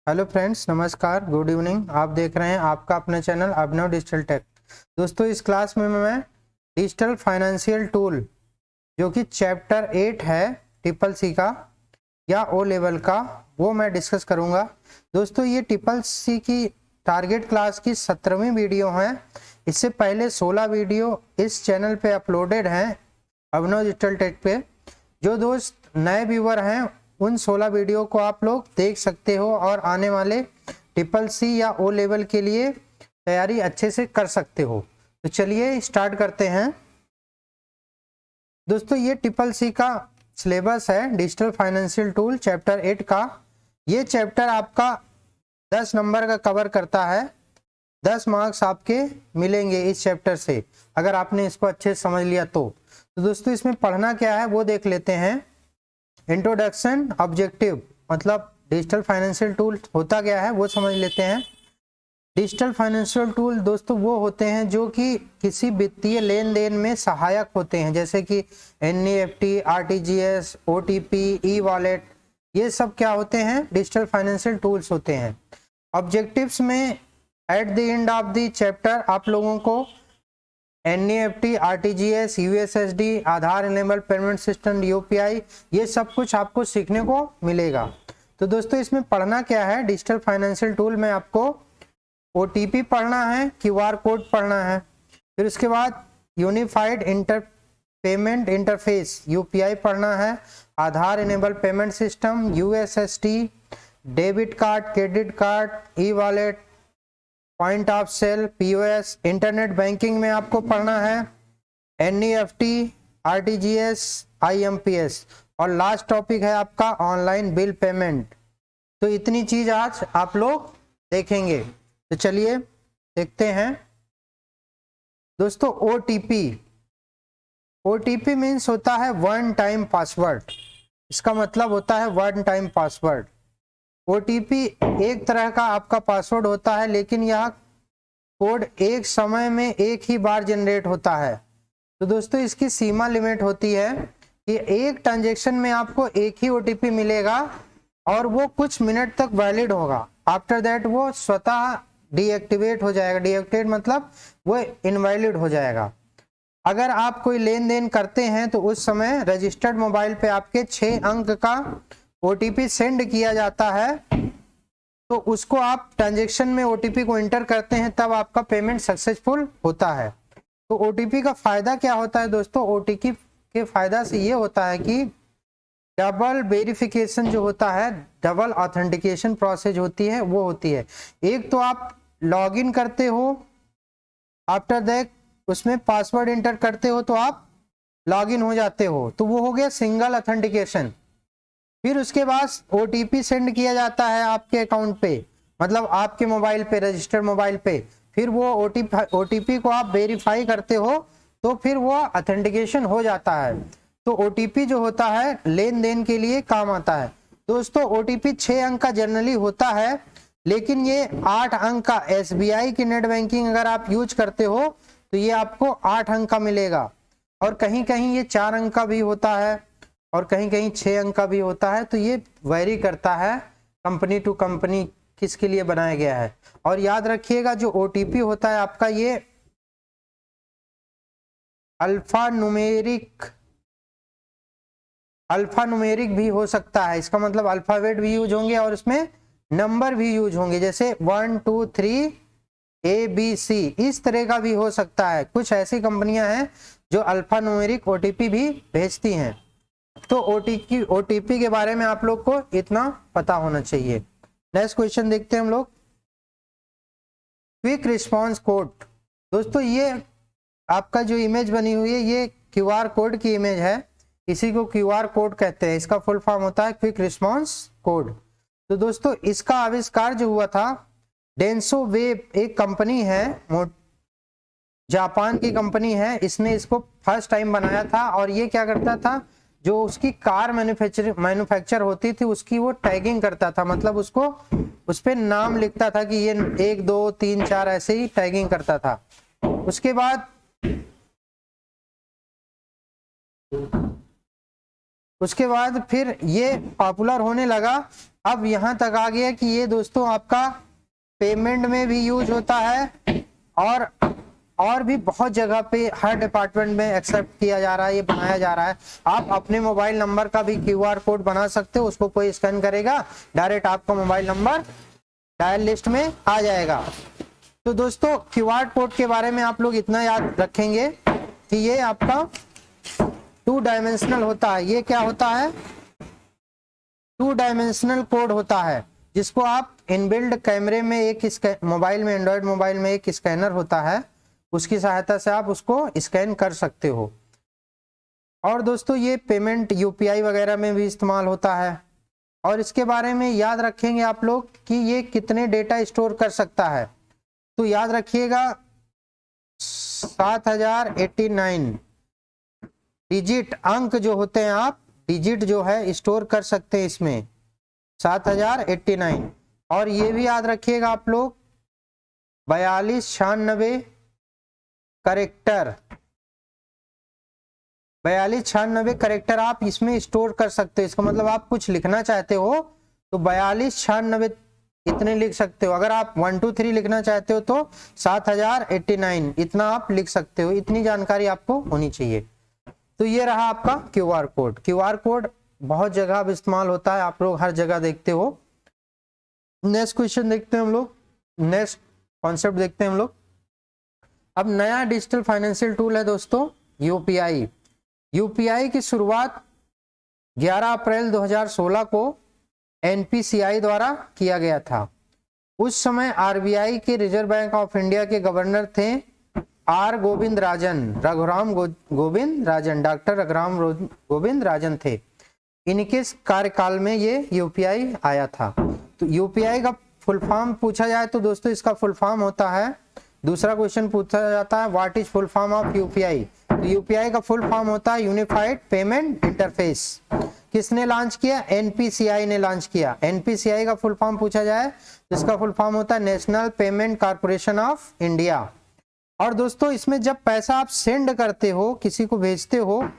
Hello friends, नमस्कार, good evening. आप देख रहे हैं आपका अपना चैनल अभिनव डिजिटल टेक। दोस्तों, इस क्लास में मैं डिजिटल फाइनेंशियल टूल जो कि चैप्टर 8 है ट्रिपल सी का या ओ लेवल का, वो मैं डिस्कस करूंगा। दोस्तों, ये ट्रिपल सी की टारगेट क्लास की 17वीं वीडियो है। इससे पहले 16 वीडियो इस चैनल पे अपलोडेड हैं अभिनव डिजिटल टेक पे। जो दोस्त नए व्यूवर हैं उन 16 वीडियो को आप लोग देख सकते हो और आने वाले ट्रिपल सी या ओ लेवल के लिए तैयारी अच्छे से कर सकते हो। तो चलिए स्टार्ट करते हैं। दोस्तों, ये ट्रिपल सी का सिलेबस है डिजिटल फाइनेंशियल टूल चैप्टर 8 का। ये चैप्टर आपका 10 नंबर का कवर करता है। 10 मार्क्स आपके मिलेंगे इस चैप्टर से अगर आपने इसको अच्छे से समझ लिया तो दोस्तों, इसमें पढ़ना क्या है वो देख लेते हैं। इंट्रोडक्शन, ऑब्जेक्टिव, मतलब डिजिटल फाइनेंशियल टूल होता क्या है वो समझ लेते हैं। डिजिटल फाइनेंशियल टूल दोस्तों वो होते हैं जो कि किसी वित्तीय लेन देन में सहायक होते हैं, जैसे कि NEFT, RTGS, OTP, e wallet, ये सब क्या होते हैं? डिजिटल फाइनेंशियल टूल्स होते हैं। ऑब्जेक्टिव्स में at the end of the chapter आप लोगों को एनईएफटी, आरटीजीएस, यूएसएसडी, आधार इनेबल पेमेंट सिस्टम, यूपीआई, ये सब कुछ आपको सीखने को मिलेगा। तो दोस्तों, इसमें पढ़ना क्या है? डिजिटल फाइनेंशियल टूल में आपको ओटीपी पढ़ना है, क्यूआर कोड पढ़ना है, फिर उसके बाद यूनिफाइड पेमेंट इंटरफेस यूपीआई पढ़ना है, Aadhaar enabled payment system, USSD, debit card, credit card, e wallet, point of sale, POS, internet banking में आपको पढ़ना है एनईएफटी, आरटीजीएस, आईएमपीएस, और लास्ट टॉपिक है आपका ऑनलाइन बिल पेमेंट। तो इतनी चीज आज आप लोग देखेंगे। तो चलिए देखते हैं। दोस्तों, ओटीपी मीन्स होता है वन टाइम पासवर्ड। इसका मतलब होता है वन टाइम पासवर्ड। ओटीपी एक तरह का आपका पासवर्ड होता है, लेकिन यह कोड एक समय में एक ही बार जनरेट होता है। तो दोस्तों, इसकी सीमा लिमिट होती है कि एक ट्रांजैक्शन में आपको एक ही ओटीपी मिलेगा और वो कुछ मिनट तक वैलिड होगा। आफ्टर दैट वो स्वतः डीएक्टिवेट हो जाएगा। डीएक्टिवेट मतलब वो इनवैलिड हो जाएगा। अगर आप कोई लेन देन करते हैं तो उस समय रजिस्टर्ड मोबाइल पे आपके 6 अंक का ओटीपी सेंड किया जाता है। तो उसको आप ट्रांजैक्शन में ओटीपी को एंटर करते हैं, तब आपका पेमेंट सक्सेसफुल होता है। तो ओटीपी का फायदा क्या होता है दोस्तों? ओटीपी के फायदा से ये होता है कि डबल वेरिफिकेशन जो होता है, डबल ऑथेंटिकेशन प्रोसेस होती है, वो होती है। एक तो आप लॉगिन करते हो, आफ्टर दैट उसमें पासवर्ड एंटर करते हो तो आप लॉगिन हो जाते हो, तो वो हो गया सिंगल ऑथेंटिकेशन। फिर उसके बाद ओटीपी सेंड किया जाता है आपके अकाउंट पे, मतलब आपके मोबाइल पे, रजिस्टर्ड मोबाइल पे। फिर वो ओटीपी को आप वेरीफाई करते हो तो फिर वो ऑथेंटिकेशन हो जाता है। तो ओटीपी जो होता है लेन देन के लिए काम आता है। दोस्तों, ओटीपी 6 अंक का जनरली होता है, लेकिन ये 8 अंक का, एसबीआई की नेट बैंकिंग अगर आप यूज करते हो तो ये आपको 8 अंक का मिलेगा, और कहीं कहीं ये 4 अंक का भी होता है और कहीं कहीं 6 अंक का भी होता है। तो ये वेरी करता है कंपनी टू कंपनी किसके लिए बनाया गया है। और याद रखिएगा, जो ओटीपी होता है आपका, ये अल्फा न्यूमेरिक भी हो सकता है। इसका मतलब अल्फाबेट भी यूज होंगे और उसमें नंबर भी यूज होंगे, जैसे 1 2 3 ABC, इस तरह का भी हो सकता है। कुछ ऐसी कंपनियां हैं जो अल्फा न्यूमेरिक ओटीपी भी भेजती हैं। तो ओटीपी के बारे में आप लोग को इतना पता होना चाहिए। नेक्स्ट क्वेश्चन देखते हैं हम लोग। Quick response code. दोस्तों, ये आपका जो इमेज बनी हुई है ये क्यूआर कोड की इमेज है। इसी को क्यूआर कोड कहते हैं। इसका फुल फॉर्म होता है क्विक रिस्पांस कोड। तो दोस्तों, इसका आविष्कार जो हुआ था, डेंसो वेब एक कंपनी है, जापान की कंपनी है, इसने इसको फर्स्ट टाइम बनाया था। और ये क्या करता था, जो उसकी कार मैन्युफैक्चर होती थी उसकी वो टैगिंग करता था, मतलब उसको उस पे नाम लिखता था कि ये 1 2 3 4 ऐसे ही टैगिंग करता था। उसके बाद उसके बाद फिर ये पॉपुलर होने लगा। अब यहाँ तक आ गया कि ये दोस्तों आपका पेमेंट में भी यूज होता है और भी बहुत जगह पे हर डिपार्टमेंट में एक्सेप्ट किया जा रहा है, ये बनाया जा रहा है। आप अपने मोबाइल नंबर का भी क्यूआर कोड बना सकते हो, उसको कोई स्कैन करेगा, डायरेक्ट आपका मोबाइल नंबर डायल लिस्ट में आ जाएगा। तो दोस्तों क्यूआर कोड के बारे में आप लोग इतना याद रखेंगे कि ये आपका 2 डायमेंशनल होता है। ये क्या होता है? 2 डायमेंशनल कोड होता है, जिसको आप इनबिल्ड कैमरे में एक मोबाइल में, एंड्रॉयड मोबाइल में एक स्कैनर होता है, उसकी सहायता से आप उसको स्कैन कर सकते हो। और दोस्तों ये पेमेंट यूपीआई वगैरह में भी इस्तेमाल होता है। और इसके बारे में याद रखेंगे आप लोग कि ये कितने डेटा स्टोर कर सकता है। तो याद रखिएगा 7089 डिजिट अंक जो होते हैं, आप डिजिट जो है स्टोर कर सकते हैं इसमें 7089। और ये भी याद रखिएगा आप लोग 4296 करेक्टर, 4296 करेक्टर आप इसमें स्टोर कर सकते हो। इसका मतलब आप कुछ लिखना चाहते हो तो 4296 इतने लिख सकते हो। अगर आप 1 2 3 लिखना चाहते हो तो 7089 इतना आप लिख सकते हो। इतनी जानकारी आपको होनी चाहिए। तो ये रहा आपका क्यूआर कोड। क्यूआर कोड बहुत जगह अब इस्तेमाल होता है, आप लोग हर जगह देखते हो। नेक्स्ट क्वेश्चन देखते हैं हम लोग, नेक्स्ट कॉन्सेप्ट देखते हैं हम लोग। अब नया डिजिटल फाइनेंशियल टूल है दोस्तों यूपीआई। यूपीआई की शुरुआत 11 अप्रैल 2016 को एनपीसीआई द्वारा किया गया था। उस समय आरबीआई के, रिजर्व बैंक ऑफ इंडिया के गवर्नर थे आर गोविंद राजन, रघुराम गोविंद राजन, डॉक्टर रघुराम गोविंद राजन थे। इनके कार्यकाल में ये यूपीआई आया था। तो यूपीआई का फुल फॉर्म पूछा जाए तो दोस्तों इसका फुल फॉर्म होता है, दूसरा क्वेश्चन पूछा जाता है what is full form of UPI. तो यूपीआई का फुल फॉर्म होता है यूनिफाइड पेमेंट इंटरफेस। किसने लॉन्च किया? एनपीसीआई ने लॉन्च किया। एनपीसीआई का फुल फॉर्म पूछा जाए तो इसका फुल फॉर्म होता है national payment corporation of India. और दोस्तों इसमें जब पैसा आप सेंड करते हो, किसी को भेजते हो,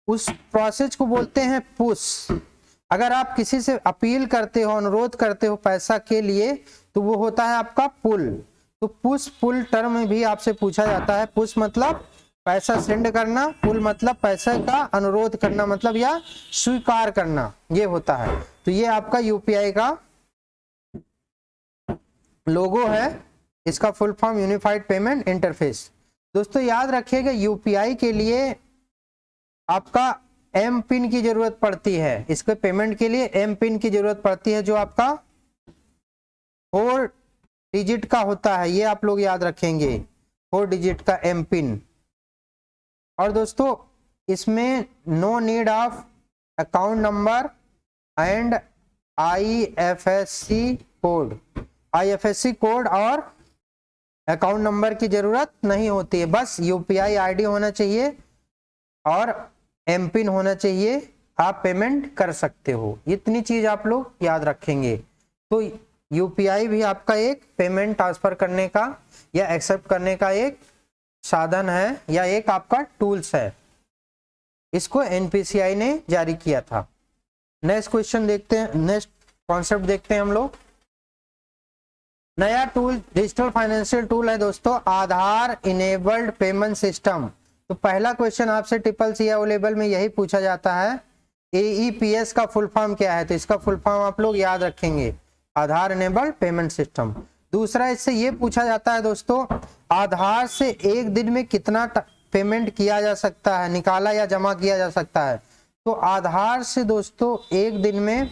उस प्रोसेस को बोलते हैं पुश। अगर आप किसी से अपील करते हो, अनुरोध करते हो पैसा के लिए, तो वो होता है आपका पुल। तो पुश पुल टर्म भी आपसे पूछा जाता है। पुश मतलब पैसा सेंड करना, पुल मतलब पैसे का अनुरोध करना, मतलब या स्वीकार करना, ये होता है। तो ये आपका यूपीआई का लोगो है, इसका full form unified payment interface. दोस्तों याद रखिएगा यूपीआई के लिए आपका एम पिन की जरूरत पड़ती है। इसके पेमेंट के लिए एम पिन की जरूरत पड़ती है, जो आपका 4 डिजिट का होता है। ये आप लोग याद रखेंगे, 4 डिजिट का एम पिन। और दोस्तों इसमें no need of account number and IFSC code, IFSC code और अकाउंट नंबर की जरूरत नहीं होती है। बस यूपीआई आईडी होना चाहिए और एम पिन होना चाहिए, आप पेमेंट कर सकते हो। इतनी चीज आप लोग याद रखेंगे। तो यूपीआई भी आपका एक पेमेंट ट्रांसफर करने का या एक्सेप्ट करने का एक साधन है, या एक आपका टूल्स है। इसको एनपीसीआई ने जारी किया था। नेक्स्ट क्वेश्चन देखते हैं, नेक्स्ट कॉन्सेप्ट देखते हैं हम लोग। नया टूल डिजिटल फाइनेंशियल टूल है दोस्तों आधार इनेबल्ड पेमेंट सिस्टम। तो पहला क्वेश्चन आपसे ट्रिपल सी ओ लेवल में यही पूछा जाता है, एईपीएस का फुल फॉर्म क्या है? तो इसका फुल फॉर्म आप लोग याद रखेंगे, आधार इनेबल्ड पेमेंट सिस्टम। दूसरा इससे ये पूछा जाता है दोस्तों, आधार से एक दिन में कितना पेमेंट किया जा सकता है, निकाला या जमा किया जा सकता है? तो आधार से दोस्तों एक दिन में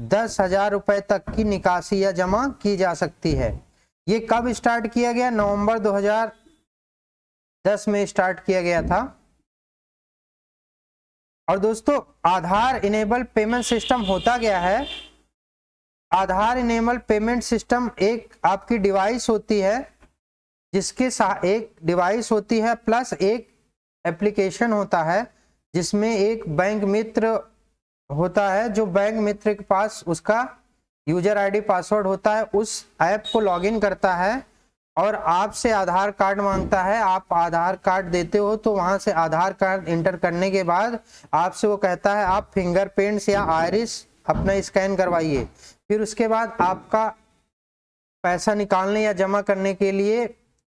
10,000 रुपए तक की निकासी या जमा की जा सकती है। ये कब स्टार्ट किया गया? नवंबर 2010 में स्टार्ट किया गया था। और दोस्तों आधार इनेबल पेमेंट सिस्टम होता क्या है? आधार इनेबल पेमेंट सिस्टम एक आपकी डिवाइस होती है, जिसके साथ एक डिवाइस होती है प्लस एक एप्लीकेशन होता है, जिसमें एक बैंक मित्र होता है, जो बैंक मित्र के पास उसका यूजर आईडी पासवर्ड होता है। उस ऐप को लॉगिन करता है और आपसे आधार कार्ड मांगता है, आप आधार कार्ड देते हो तो वहां से आधार कार्ड इंटर करने के बाद आपसे वो कहता है आप फिंगरप्रिंट्स या आइरिस अपना स्कैन करवाइए। फिर उसके बाद आपका पैसा निकालने या जमा करने के लिए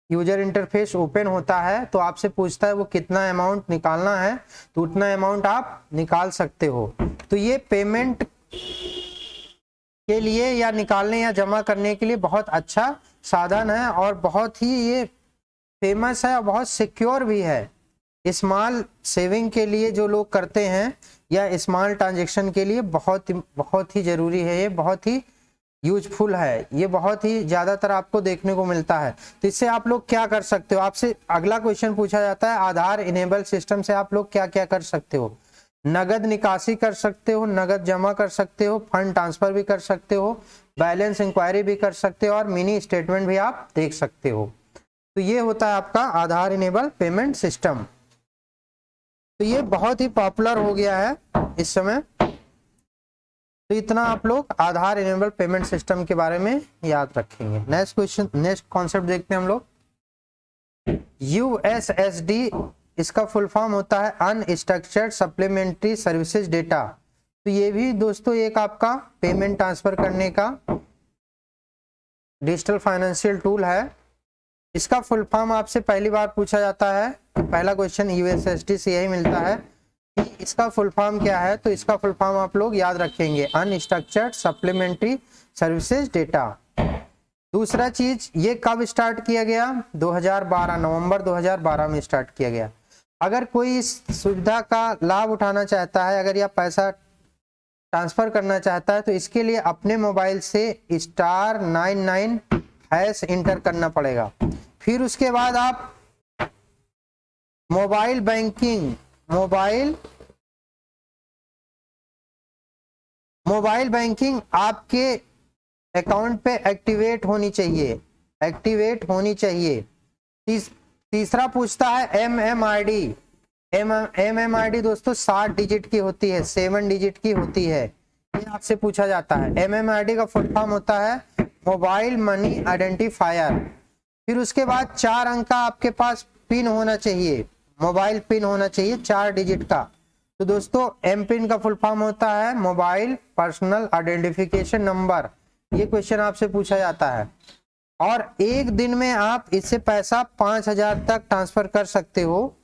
यूजर इंटरफेस ओपन होता है, तो आपसे पूछता है वो कितना अमाउंट निकालना है, तो उतना अमाउंट आप निकाल सकते हो। तो ये पेमेंट के लिए या निकालने या जमा करने के लिए बहुत अच्छा साधन है और बहुत ही ये फेमस है और बहुत सिक्योर भी है। स्मॉल सेविंग के लिए जो लोग करते हैं या स्मॉल ट्रांजेक्शन के लिए बहुत ही जरूरी है, ये बहुत ही यूजफुल है, ये बहुत ही ज्यादातर आपको देखने को मिलता है। तो इससे आप लोग क्या कर सकते हो, आपसे अगला क्वेश्चन पूछा जाता है आधार इनेबल सिस्टम से आप लोग क्या क्या कर सकते हो। नगद निकासी कर सकते हो, नगद जमा कर सकते हो, फंड ट्रांसफर भी कर सकते हो, बैलेंस इंक्वायरी भी कर सकते हो और मिनी स्टेटमेंट भी आप देख सकते हो। तो ये होता है आपका आधार इनेबल पेमेंट सिस्टम। तो ये बहुत ही पॉपुलर हो गया है इस समय। तो इतना आप लोग आधार इनेबल पेमेंट सिस्टम के बारे में याद रखेंगे। नेक्स्ट क्वेश्चन, नेक्स्ट कॉन्सेप्ट देखते हैं हम लोग। यूएसएसडी, इसका फुल फॉर्म होता है अनस्ट्रक्चर्ड सप्लीमेंट्री सर्विसेज डेटा। तो ये भी दोस्तों एक आपका पेमेंट ट्रांसफर करने का डिजिटल फाइनेंशियल टूल है। इसका फुल फॉर्म आपसे पहली बार पूछा जाता है, पहला क्वेश्चन यूएसएसडी से यही मिलता है कि इसका फुल फॉर्म क्या है। तो इसका फुल फॉर्म आप लोग याद रखेंगे अनस्ट्रक्चर्ड सप्लीमेंट्री सर्विसेज डेटा। दूसरा चीज, ये कब स्टार्ट किया गया, 2012 नवंबर 2012 में स्टार्ट किया गया। अगर कोई इस सुविधा का लाभ उठाना चाहता है, अगर यह पैसा ट्रांसफर करना चाहता है, तो इसके लिए अपने मोबाइल से *99# इंटर करना पड़ेगा। फिर उसके बाद आप मोबाइल बैंकिंग आपके अकाउंट पे एक्टिवेट होनी चाहिए। तीसरा पूछता है MMID। MMID दोस्तों 7 डिजिट की होती है, 7 डिजिट की होती है, ये आपसे पूछा जाता है। MMID का फुल फॉर्म होता है मोबाइल मनी आइडेंटिफायर। फिर उसके बाद 4 अंक का आपके पास पिन होना चाहिए, मोबाइल पिन होना चाहिए 4 डिजिट का। तो दोस्तों एम पिन का फुल फॉर्म होता है मोबाइल पर्सनल आइडेंटिफिकेशन नंबर। ये क्वेश्चन आपसे पूछा जाता है। और एक दिन में आप इससे पैसा 5,000 तक ट्रांसफर कर सकते हो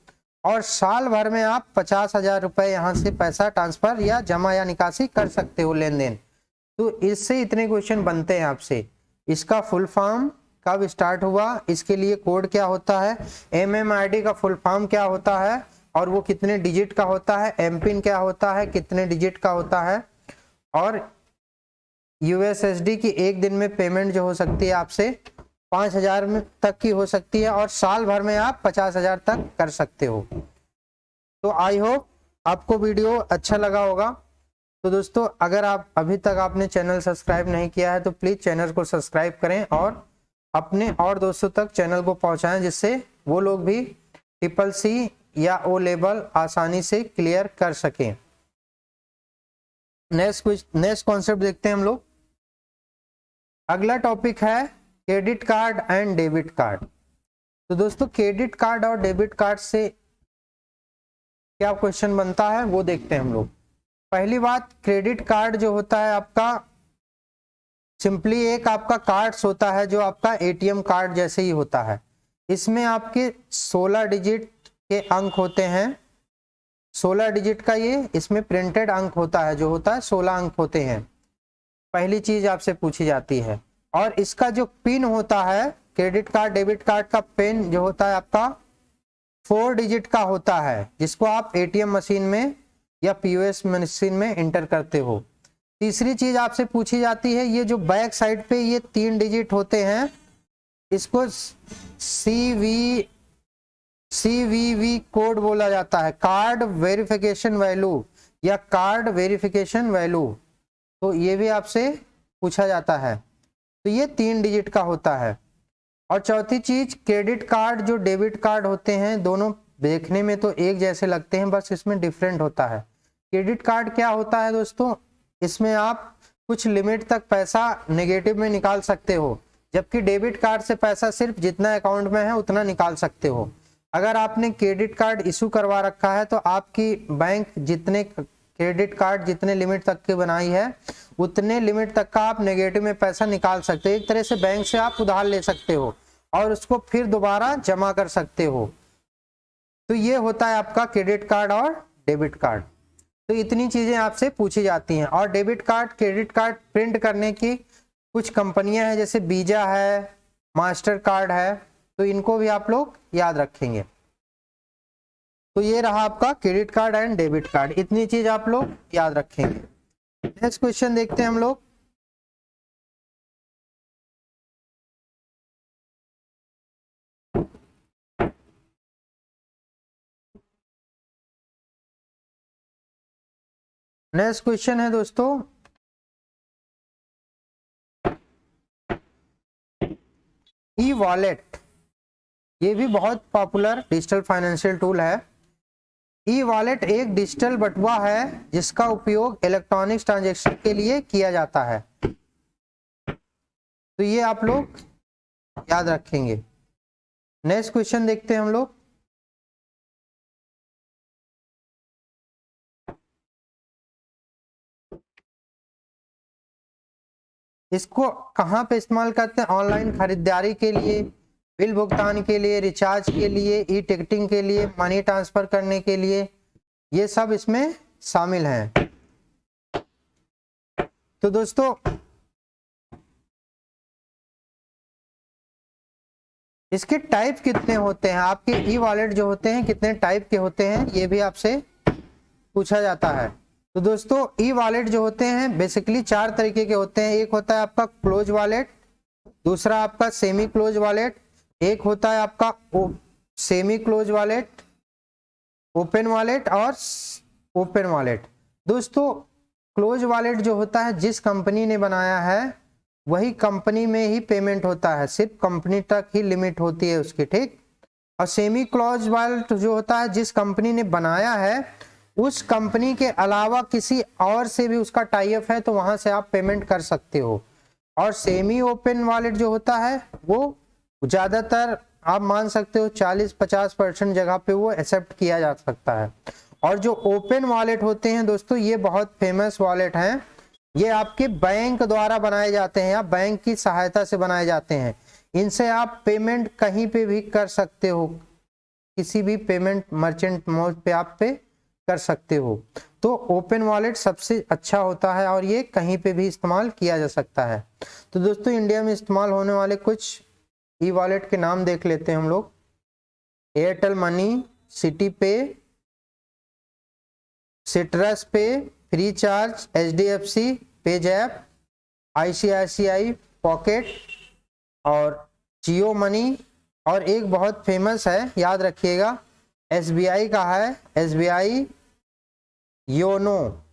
और साल भर में आप 50,000 रुपए यहाँ से पैसा ट्रांसफर या जमा या निकासी कर सकते हो, लेन देन। तो इससे इतने क्वेश्चन बनते हैं आपसे। इसका फुल फॉर्म कब स्टार्ट हुआ, इसके लिए कोड क्या होता है, MMID का फुल फॉर्म क्या होता है और वो कितने डिजिट का होता है, एम पिन क्या होता है, कितने डिजिट का होता है, और यूएसएसडी की एक दिन में पेमेंट जो हो सकती है आपसे 5,000 तक की हो सकती है और साल भर में आप 50,000 तक कर सकते हो। तो आई होप आपको वीडियो अच्छा लगा होगा। तो दोस्तों अगर आप अभी तक आपने चैनल सब्सक्राइब नहीं किया है तो प्लीज़ चैनल को सब्सक्राइब करें और अपने और दोस्तों तक चैनल को पहुंचाएं, जिससे वो लोग भी CCC या O लेवल आसानी से क्लियर कर सकें। नेक्स्ट कॉन्सेप्ट देखते हैं हम लोग। अगला टॉपिक है credit card and debit card. तो दोस्तों क्रेडिट कार्ड और डेबिट कार्ड से क्या क्वेश्चन बनता है वो देखते हैं हम लोग। पहली बात, क्रेडिट कार्ड जो होता है आपका सिंपली एक आपका कार्ड्स होता है जो आपका ATM कार्ड जैसे ही होता है। इसमें आपके 16 डिजिट के अंक होते हैं, 16 डिजिट का ये इसमें प्रिंटेड अंक होता है, जो होता है 16 अंक होते हैं। पहली चीज आपसे पूछी जाती है। और इसका जो पिन होता है क्रेडिट कार्ड डेबिट कार्ड का पिन जो होता है आपका 4 डिजिट का होता है, जिसको आप ATM मशीन में या POS मशीन में इंटर करते हो। तीसरी चीज आपसे पूछी जाती है, ये जो बैक साइड पे ये 3 डिजिट होते हैं, इसको CVV कोड बोला जाता है, कार्ड वेरिफिकेशन वैल्यू या कार्ड वेरिफिकेशन वैल्यू। तो ये भी आपसे पूछा जाता है। तो ये 3 डिजिट का होता है। और चौथी चीज, क्रेडिट कार्ड जो डेबिट कार्ड होते हैं दोनों देखने में तो एक जैसे लगते हैं, बस इसमें डिफरेंट होता है। क्रेडिट कार्ड क्या होता है दोस्तों, इसमें आप कुछ लिमिट तक पैसा नेगेटिव में निकाल सकते हो, जबकि डेबिट कार्ड से पैसा सिर्फ जितना अकाउंट में है उतना निकाल सकते हो। अगर आपने क्रेडिट कार्ड इशू करवा रखा है तो आपकी बैंक जितने क्रेडिट कार्ड जितने लिमिट तक की बनाई है उतने लिमिट तक का आप नेगेटिव में पैसा निकाल सकते हो। एक तरह से बैंक से आप उधार ले सकते हो और उसको फिर दोबारा जमा कर सकते हो। तो ये होता है आपका क्रेडिट कार्ड और डेबिट कार्ड। तो इतनी चीजें आपसे पूछी जाती हैं। और debit card credit card print करने की कुछ कंपनियां हैं, जैसे वीजा है, मास्टर कार्ड है, तो इनको भी आप लोग याद रखेंगे। तो ये रहा आपका credit card and debit card, इतनी चीज आप लोग याद रखेंगे। नेक्स्ट क्वेश्चन देखते हैं हम लोग। नेक्स्ट क्वेश्चन है दोस्तों, ई वॉलेट। ये भी बहुत पॉपुलर डिजिटल फाइनेंशियल टूल है। ई वॉलेट एक डिजिटल बटुआ है जिसका उपयोग इलेक्ट्रॉनिक्स ट्रांजैक्शन के लिए किया जाता है। तो ये आप लोग याद रखेंगे। नेक्स्ट क्वेश्चन देखते हैं हम लोग। इसको कहाँ पे इस्तेमाल करते हैं? ऑनलाइन खरीदारी के लिए, बिल भुगतान के लिए, रिचार्ज के लिए, ई टिकटिंग के लिए, मनी ट्रांसफर करने के लिए, ये सब इसमें शामिल हैं। तो दोस्तों इसके टाइप कितने होते हैं? आपके ई वॉलेट जो होते हैं कितने टाइप के होते हैं, ये भी आपसे पूछा जाता है। तो दोस्तों ई वॉलेट जो होते हैं बेसिकली 4 तरीके के होते हैं। एक होता है आपका क्लोज वॉलेट, दूसरा आपका सेमी क्लोज वॉलेट, एक होता है आपका semi close wallet, open wallet और ओपन वॉलेट। दोस्तों क्लोज वॉलेट जो होता है जिस कंपनी ने बनाया है वही कंपनी में ही पेमेंट होता है, सिर्फ कंपनी तक ही लिमिट होती है उसकी, ठीक। और सेमी क्लोज वॉलेट जो होता है जिस कंपनी ने बनाया है उस कंपनी के अलावा किसी और से भी उसका टाई अप है तो वहां से आप पेमेंट कर सकते हो। और सेमी ओपन वॉलेट जो होता है वो ज्यादातर आप मान सकते हो 40-50% जगह पे वो एक्सेप्ट किया जा सकता है। और जो ओपन वॉलेट होते हैं दोस्तों ये बहुत फेमस वॉलेट हैं। ये आपके बैंक द्वारा बनाए जाते हैं या बैंक की सहायता से बनाए जाते हैं। इनसे आप पेमेंट कहीं पे भी कर सकते हो, किसी भी पेमेंट मर्चेंट मोड पे आप पे कर सकते हो। तो ओपन वॉलेट सबसे अच्छा होता है और ये कहीं पे भी इस्तेमाल किया जा सकता है। तो दोस्तों इंडिया में इस्तेमाल होने वाले कुछ ई वॉलेट के नाम देख लेते हैं हम लोग। एयरटेल मनी, सिटी पे, सिट्रस पे, फ्री चार्ज, HDFC, पेजैप, ICICI पॉकेट और जियो मनी। और एक बहुत फेमस है, याद रखिएगा, SBI का है, SBI YONO,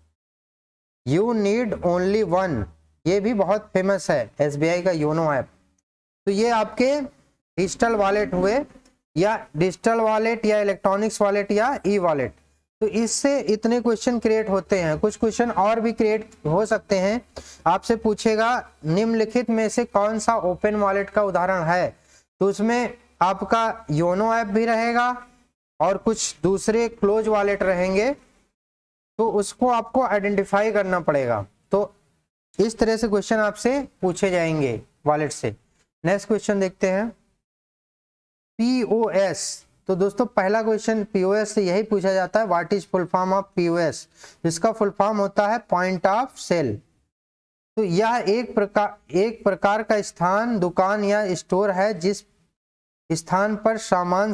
you need only one, ये भी बहुत फेमस है SBI का योनो ऐप। तो ये आपके डिजिटल वॉलेट हुए, या डिजिटल वॉलेट या इलेक्ट्रॉनिक्स वॉलेट या ई वॉलेट। तो इससे इतने क्वेश्चन क्रिएट होते हैं। कुछ क्वेश्चन और भी क्रिएट हो सकते हैं। आपसे पूछेगा निम्नलिखित में से कौन सा ओपन वॉलेट का उदाहरण है, तो उसमें आपका योनो ऐप भी रहेगा और कुछ दूसरे क्लोज वॉलेट रहेंगे, तो उसको आपको आइडेंटिफाई करना पड़ेगा। तो इस तरह से क्वेश्चन आपसे पूछे जाएंगे वॉलेट से। नेक्स्ट क्वेश्चन देखते हैं, POS। तो दोस्तों पहला क्वेश्चन POS से यही पूछा जाता है, what is full form of POS, जिसका फुल फॉर्म होता है पॉइंट ऑफ सेल। तो यह एक प्रकार का स्थान, दुकान या स्टोर है जिस स्थान पर सामान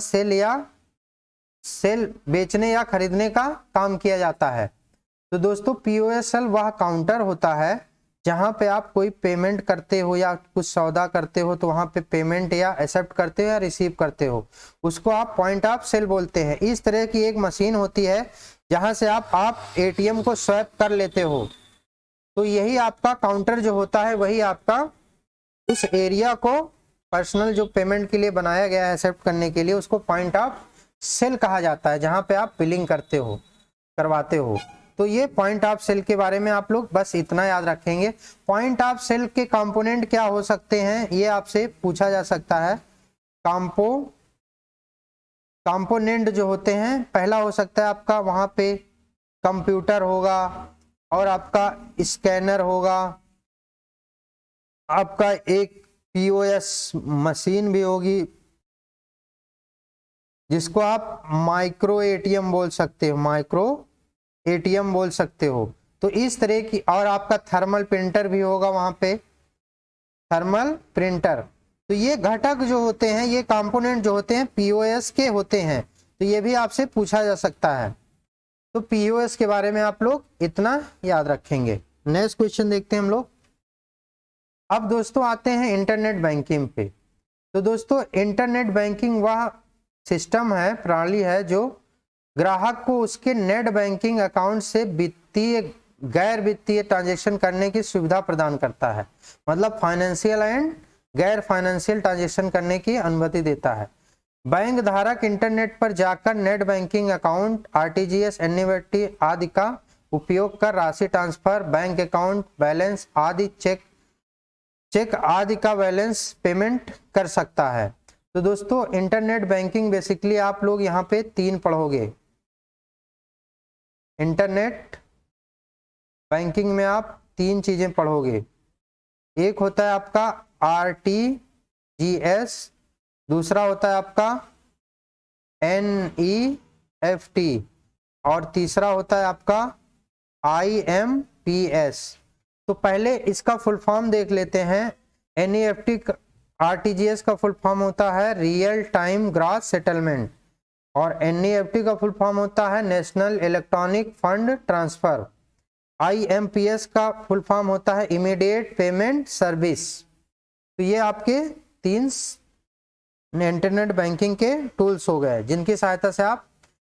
सेल बेचने या खरीदने का काम किया जाता है। तो दोस्तों POS वह काउंटर होता है जहां पे आप कोई पेमेंट करते हो या कुछ सौदा करते हो, तो वहां पे पेमेंट या एक्सेप्ट करते हो या रिसीव करते हो, उसको आप पॉइंट ऑफ सेल बोलते हैं। इस तरह की एक मशीन होती है जहां से आप ATM को स्वैप कर लेते हो। तो यही आपका काउंटर जो होता है वही आपका उस एरिया को पर्सनल जो पेमेंट के लिए बनाया गया है एक्सेप्ट करने के लिए, उसको पॉइंट ऑफ सेल कहा जाता है, जहां पे आप बिलिंग करवाते हो। तो ये पॉइंट ऑफ सेल के बारे में आप लोग बस इतना याद रखेंगे। पॉइंट ऑफ सेल के कंपोनेंट क्या हो सकते हैं ये आपसे पूछा जा सकता है। कंपोनेंट जो होते हैं, पहला हो सकता है आपका वहां पे कंप्यूटर होगा और आपका स्कैनर होगा, आपका एक पीओएस मशीन भी होगी जिसको आप माइक्रो एटीएम बोल सकते हो, माइक्रो एटीएम बोल सकते हो। तो इस तरह की, और आपका थर्मल प्रिंटर भी होगा वहां पे, थर्मल प्रिंटर। तो ये घटक जो होते हैं, ये कंपोनेंट जो होते हैं पीओएस के होते हैं। तो ये भी आपसे पूछा जा सकता है। तो पीओएस के बारे में आप लोग इतना याद रखेंगे। नेक्स्ट क्वेश्चन देखते हैं हम लोग। अब दोस्तों आते हैं इंटरनेट बैंकिंग पे। तो दोस्तों इंटरनेट बैंकिंग वह सिस्टम है, प्रणाली है जो ग्राहक को उसके नेट बैंकिंग अकाउंट से वित्तीय गैर वित्तीय ट्रांजैक्शन करने की सुविधा प्रदान करता है। मतलब फाइनेंशियल एंड गैर फाइनेंशियल ट्रांजैक्शन करने की अनुमति देता है। बैंक धारक इंटरनेट पर जाकर net banking account, RTGS, NEFT आदि का उपयोग कर राशि ट्रांसफर, बैंक अकाउंट बैलेंस आदि चेक आदि का बैलेंस पेमेंट कर सकता है। तो दोस्तों इंटरनेट बैंकिंग बेसिकली आप लोग यहाँ पे 3 पढ़ोगे। इंटरनेट बैंकिंग में आप 3 चीजें पढ़ोगे। एक होता है आपका आरटीजीएस, दूसरा होता है आपका एनईएफटी और तीसरा होता है आपका आईएमपीएस। तो पहले इसका फुल फॉर्म देख लेते हैं। एनईएफटी आरटीजीएस का फुल फॉर्म होता है रियल टाइम ग्रॉस सेटलमेंट और एनईएफटी का फुल फॉर्म होता है national electronic fund transfer. IMPS का फुल फॉर्म होता है इमीडिएट पेमेंट सर्विस। तो ये आपके 3 इंटरनेट बैंकिंग के टूल्स हो गए जिनकी सहायता से आप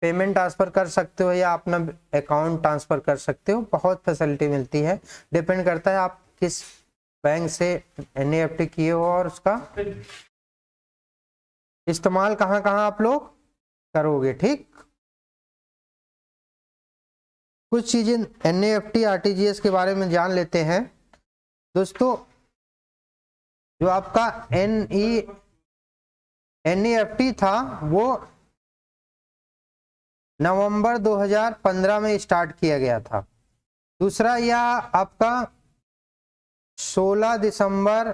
पेमेंट ट्रांसफर कर सकते हो या अपना अकाउंट ट्रांसफर कर सकते हो। बहुत फैसिलिटी मिलती है, डिपेंड करता है आप किस बैंक से एनईएफटी किए हो और उसका इस्तेमाल कहाँ कहाँ आप लोग करोगे। ठीक, कुछ चीजें एनईएफटी आरटीजीएस के बारे में जान लेते हैं दोस्तों। जो आपका एनईएफटी था वो नवंबर 2015 में स्टार्ट किया गया था। दूसरा यह आपका 16 दिसंबर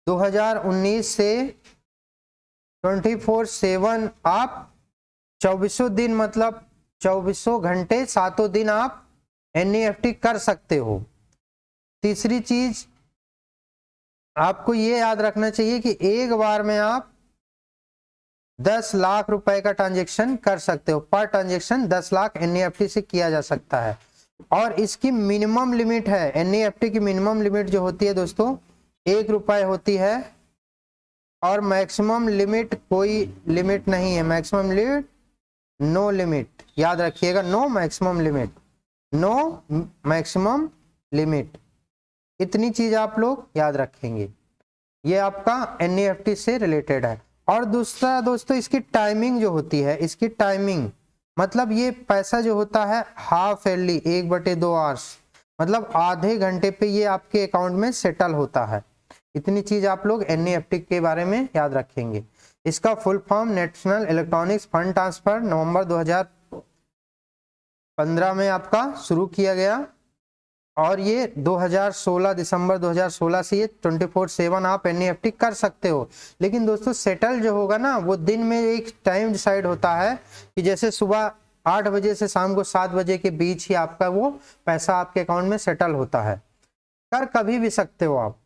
2019 से 24/7 आप 24 दिन मतलब 24 घंटे 7 दिन आप एनईएफटी कर सकते हो। तीसरी चीज आपको ये याद रखना चाहिए कि एक बार में आप 10 लाख रुपए का ट्रांजैक्शन कर सकते हो। पर ट्रांजैक्शन 10 लाख एनईएफटी से किया जा सकता है और इसकी मिनिमम लिमिट है, एनईएफटी की मिनिमम लिमिट जो होती है दोस्तों 1 रुपए होती है और मैक्सिमम लिमिट कोई लिमिट नहीं है। मैक्सिमम लिमिट नो लिमिट, याद रखिएगा, no maximum limit, no maximum limit. इतनी चीज आप लोग याद रखेंगे। ये आपका एनईएफटी से रिलेटेड है। और दूसरा दोस्तों इसकी टाइमिंग जो होती है, इसकी टाइमिंग मतलब ये पैसा जो होता है हाफ एयरली 1/2 आवर्स मतलब आधे घंटे पे ये आपके अकाउंट में सेटल होता है। इतनी चीज आप लोग एनईएफटी के बारे में याद रखेंगे। इसका full form national electronics fund transfer November 2015 में आपका शुरू किया गया और ये 2016 दिसंबर 2016 से ये 24/7 आप एनईएफटी कर सकते हो। लेकिन दोस्तों सेटल जो होगा ना वो दिन में एक टाइम डिसाइड होता है कि जैसे सुबह 8 बजे से शाम को 7 बजे के बीच ही आपका वो पैसा आपके अकाउंट में सेटल होता है। कर कभी भी सकते हो आप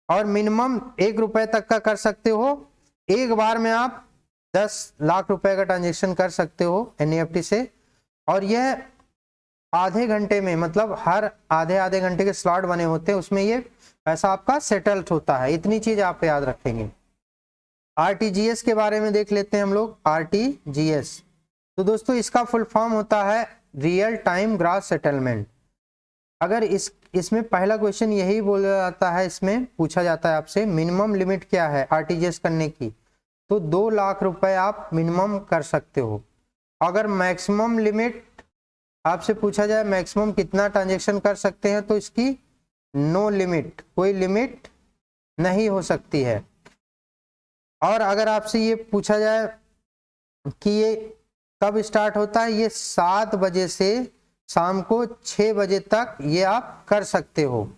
और मिनिमम 1 रुपए तक का कर सकते हो। एक बार में आप 10 लाख रुपए का ट्रांजेक्शन कर सकते हो एनईएफटी से और यह आधे घंटे में मतलब हर आधे घंटे के स्लॉट बने होते हैं, उसमें ये पैसा आपका सेटल्ड होता है। इतनी चीज आप याद रखेंगे। आरटीजीएस के बारे में देख लेते हैं हम लोग। आरटीजीएस तो दोस्तों इसका फुल फॉर्म होता है रियल टाइम ग्रॉस सेटलमेंट। अगर इसमें पहला क्वेश्चन यही बोला जाता है, इसमें पूछा जाता है आपसे मिनिमम लिमिट क्या है आरटीजीएस करने की, तो 2 लाख रुपए आप मिनिमम कर सकते हो। अगर मैक्सिमम लिमिट आपसे पूछा जाए मैक्सिमम कितना ट्रांजेक्शन कर सकते हैं, तो इसकी नो लिमिट, कोई लिमिट नहीं हो सकती है। और अगर आपसे ये पूछा जाए कि ये कब स्टार्ट होता है, ये 7 बजे से शाम को 6 बजे तक ये आप कर सकते हो।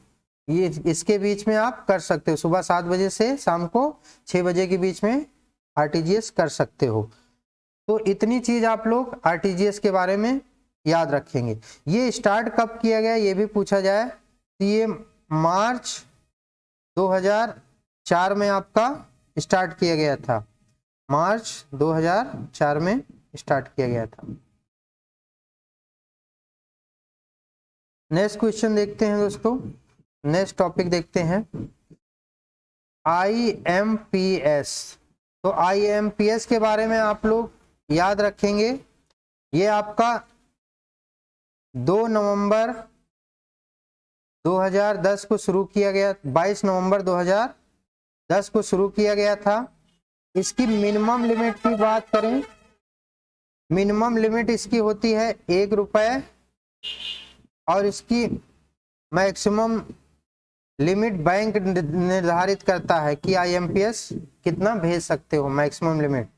ये इसके बीच में आप कर सकते हो, सुबह 7 बजे से शाम को 6 बजे के बीच में आरटीजीएस कर सकते हो। तो इतनी चीज आप लोग आरटीजीएस के बारे में याद रखेंगे। ये स्टार्ट कब किया गया ये भी पूछा जाए तो ये मार्च 2004 में आपका स्टार्ट किया गया था। मार्च 2004 में स्टार्ट किया गया था। नेक्स्ट क्वेश्चन देखते हैं दोस्तों, नेक्स्ट टॉपिक देखते हैं IMPS। तो IMPS के बारे में आप लोग याद रखेंगे, ये आपका 2 नवंबर 2010 को शुरू किया गया, 22 नवंबर 2010 को शुरू किया गया था। इसकी मिनिमम लिमिट की बात करें, मिनिमम लिमिट इसकी होती है 1 रुपये और इसकी मैक्सिमम लिमिट बैंक निर्धारित करता है कि IMPS कितना भेज सकते हो, मैक्सिमम लिमिट।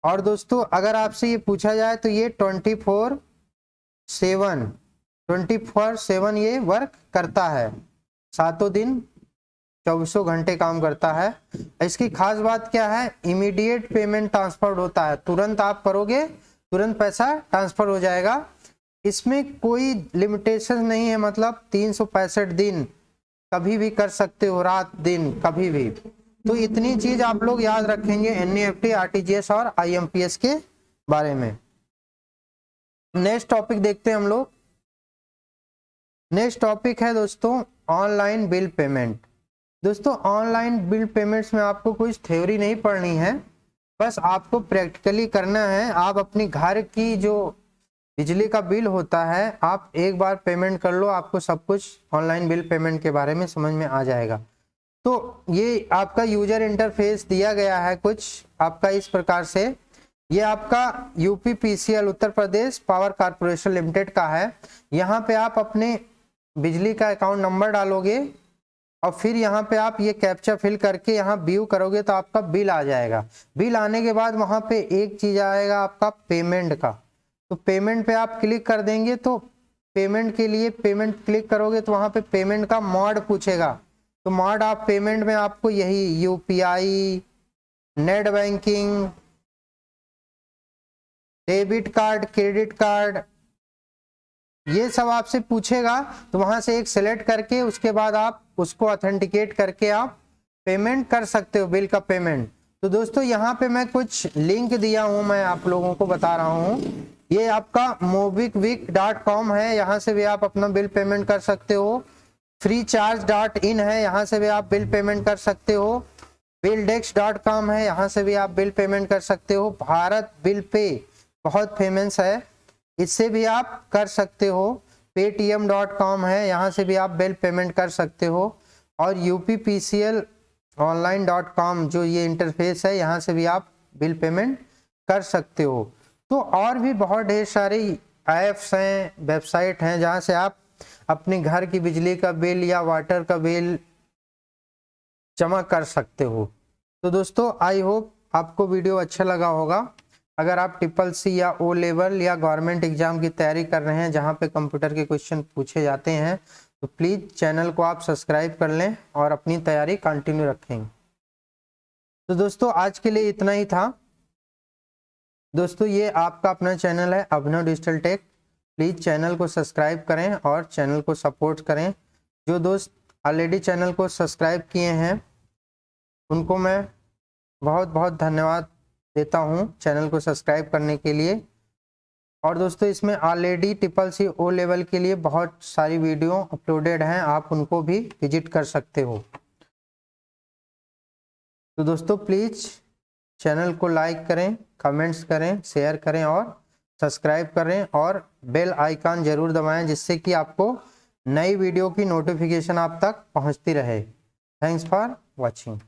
और दोस्तों अगर आपसे ये पूछा जाए तो ये 24/7 ये वर्क करता है, 7 दिन 24 घंटे काम करता है। इसकी खास बात क्या है, इमीडिएट पेमेंट ट्रांसफर होता है, तुरंत आप करोगे तुरंत पैसा ट्रांसफर हो जाएगा। इसमें कोई लिमिटेशन नहीं है, मतलब 365 दिन कभी भी कर सकते हो, रात दिन कभी भी। तो इतनी चीज आप लोग याद रखेंगे NEFT, RTGS और IMPS के बारे में। नेक्स्ट टॉपिक देखते हैं हम लोग। नेक्स्ट टॉपिक है दोस्तों ऑनलाइन बिल पेमेंट। दोस्तों ऑनलाइन बिल पेमेंट्स में आपको कुछ थ्योरी नहीं पढ़नी है, बस आपको प्रैक्टिकली करना है। आप अपनी घर की जो बिजली का बिल होता है, आप एक बार पेमेंट कर लो, आपको सब कुछ ऑनलाइन बिल पेमेंट के बारे में समझ में आ जाएगा। तो ये आपका यूजर इंटरफेस दिया गया है कुछ आपका इस प्रकार से। ये आपका UPPCL Uttar Pradesh power corporation limited का है। यहाँ पे आप अपने बिजली का अकाउंट नंबर डालोगे और फिर यहाँ पे आप ये कैप्चा फिल करके यहाँ व्यू करोगे तो आपका बिल आ जाएगा। बिल आने के बाद वहाँ पे एक चीज आएगा आपका पेमेंट का, तो पेमेंट पे आप क्लिक कर देंगे। तो पेमेंट के लिए पेमेंट क्लिक करोगे तो वहाँ पे पेमेंट का मोड पूछेगा, तो मोड आप पेमेंट में आपको यही UPI, net banking, debit card, credit card, ये सब आपसे पूछेगा। तो वहां से एक सिलेक्ट करके उसके बाद आप उसको ऑथेंटिकेट करके आप पेमेंट कर सकते हो, बिल का पेमेंट। तो दोस्तों यहाँ पे मैं कुछ लिंक दिया हूँ, मैं आप लोगों को बता रहा हूँ। ये आपका mobikwik.com है, यहाँ से भी आप अपना बिल पेमेंट कर सकते हो। freecharge.in है, यहाँ से भी आप बिल पेमेंट कर सकते हो। billdex.com है, यहाँ से भी आप बिल पेमेंट कर सकते हो। भारत बिल पे बहुत फेमस है, इससे भी आप कर सकते हो। paytm.com है, यहाँ से भी आप बिल पेमेंट कर सकते हो। और UPPCL online.com जो ये इंटरफेस है, यहाँ से भी आप बिल पेमेंट कर सकते हो। तो और भी बहुत ढेर सारी ऐप्स हैं, वेबसाइट हैं, जहाँ से आप अपने घर की बिजली का बिल या वाटर का बिल जमा कर सकते हो। तो दोस्तों आई होप आपको वीडियो अच्छा लगा होगा। अगर आप CCC या O लेवल या गवर्नमेंट एग्जाम की तैयारी कर रहे हैं जहाँ पे कंप्यूटर के क्वेश्चन पूछे जाते हैं, तो प्लीज़ चैनल को आप सब्सक्राइब कर लें और अपनी तैयारी कंटिन्यू रखें। तो दोस्तों आज के लिए इतना ही था। दोस्तों ये आपका अपना चैनल है अभिनव डिजिटल टेक, प्लीज़ चैनल को सब्सक्राइब करें और चैनल को सपोर्ट करें। जो दोस्त ऑलरेडी चैनल को सब्सक्राइब किए हैं उनको मैं बहुत बहुत धन्यवाद देता हूं चैनल को सब्सक्राइब करने के लिए। और दोस्तों इसमें ऑलरेडी CCC O लेवल के लिए बहुत सारी वीडियो अपलोडेड हैं, आप उनको भी विजिट कर सकते हो। तो दोस्तों प्लीज़ चैनल को लाइक करें, कमेंट्स करें, शेयर करें और सब्सक्राइब करें और बेल आइकन ज़रूर दबाएं, जिससे कि आपको नई वीडियो की नोटिफिकेशन आप तक पहुंचती रहे। Thanks for watching.